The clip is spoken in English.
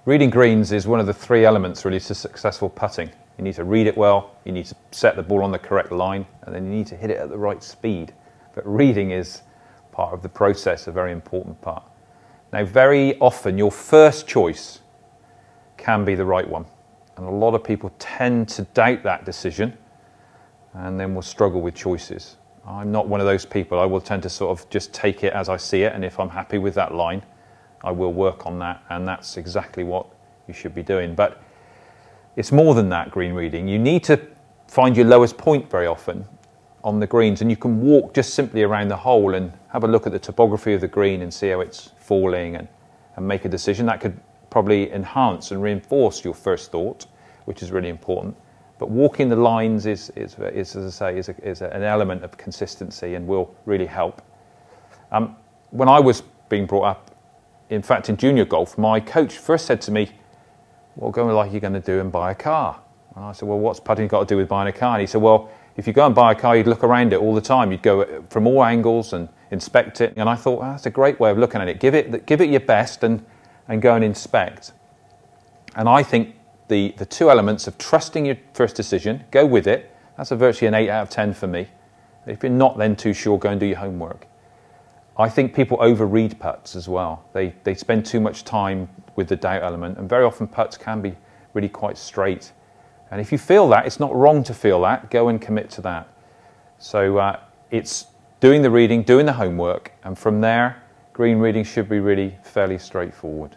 Reading greens is one of the three elements really to successful putting. You need to read it well, you need to set the ball on the correct line, and then you need to hit it at the right speed. But reading is part of the process, a very important part. Now, very often your first choice can be the right one. And a lot of people tend to doubt that decision and then will struggle with choices. I'm not one of those people. I will tend to sort of just take it as I see it, and if I'm happy with that line, I will work on that, and that's exactly what you should be doing. But it's more than that, green reading. You need to find your lowest point very often on the greens, and you can walk just simply around the hole and have a look at the topography of the green and see how it's falling and make a decision. That could probably enhance and reinforce your first thought, which is really important. But walking the lines is as I say, is an element of consistency and will really help. When I was being brought up, in fact, in junior golf, my coach first said to me, "Well, go like you're going to do and buy a car." And I said, "Well, what's putting got to do with buying a car?" And he said, "Well, if you go and buy a car, you'd look around it all the time. You'd go from all angles and inspect it." And I thought, well, that's a great way of looking at it. Give it your best and go and inspect. And I think the two elements of trusting your first decision, go with it. That's virtually an 8 out of 10 for me. If you're not then too sure, go and do your homework. I think people overread putts as well. They spend too much time with the doubt element, and very often putts can be really quite straight. And if you feel that, it's not wrong to feel that. Go and commit to that. So it's doing the reading, doing the homework, and from there, green reading should be really fairly straightforward.